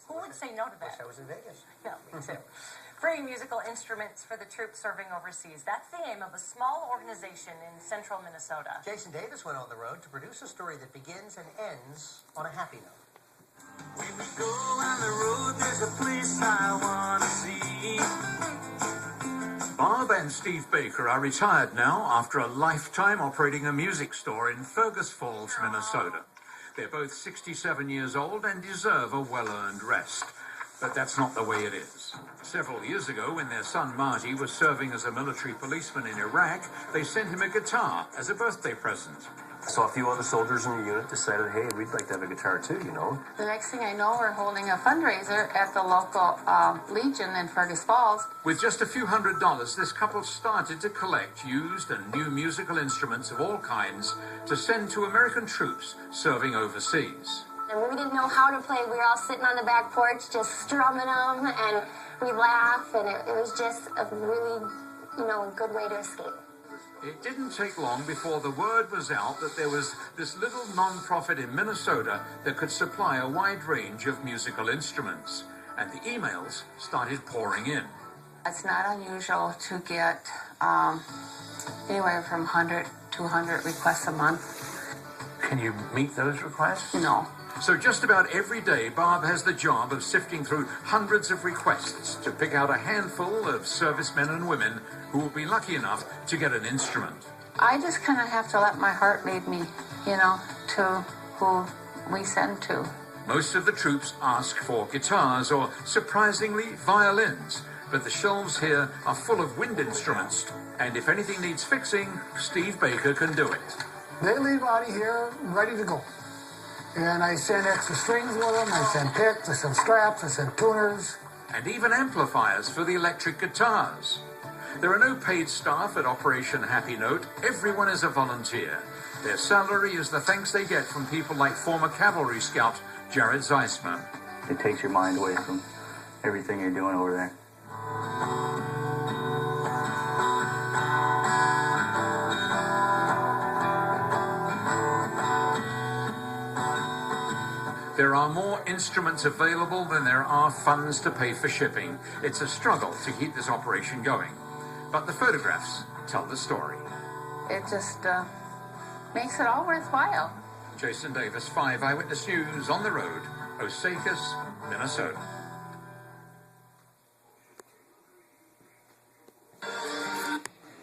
Who would say no to Wish that? I was in Vegas. No, me too. Free musical instruments for the troops serving overseas. That's the aim of a small organization in central Minnesota. Jason Davis went on the road to produce a story that begins and ends on a happy note. When we go on the road, there's a place I want to see. Bob and Steve Baker are retired now after a lifetime operating a music store in Fergus Falls, Minnesota. They're both 67 years old and deserve a well-earned rest. But that's not the way it is. Several years ago, when their son Marty was serving as a military policeman in Iraq, they sent him a guitar as a birthday present. So a few other soldiers in the unit decided, hey, we'd like to have a guitar too, you know. The next thing I know, we're holding a fundraiser at the local Legion in Fergus Falls. With just a few $100s, this couple started to collect used and new musical instruments of all kinds to send to American troops serving overseas. And we didn't know how to play. We were all sitting on the back porch just strumming them, and we laugh, and it was just a really, good way to escape. It didn't take long before the word was out that there was this little non-profit in Minnesota that could supply a wide range of musical instruments, and the emails started pouring in. It's not unusual to get anywhere from 100 to 200 requests a month. Can you meet those requests? No. So just about every day, Barb has the job of sifting through hundreds of requests to pick out a handful of servicemen and women who will be lucky enough to get an instrument. I just kind of have to let my heart lead me, to who we send to. Most of the troops ask for guitars or, surprisingly, violins. But the shelves here are full of wind instruments. And if anything needs fixing, Steve Baker can do it. They leave out of here ready to go. And I send extra strings with them, I send picks, I send straps, I send tuners. And even amplifiers for the electric guitars. There are no paid staff at Operation Happy Note. Everyone is a volunteer. Their salary is the thanks they get from people like former cavalry scout Jared Zeisman. It takes your mind away from everything you're doing over there. There are more instruments available than there are funds to pay for shipping. It's a struggle to keep this operation going. But the photographs tell the story. It just makes it all worthwhile. Jason Davis, 5 Eyewitness News, on the road, Osakis, Minnesota.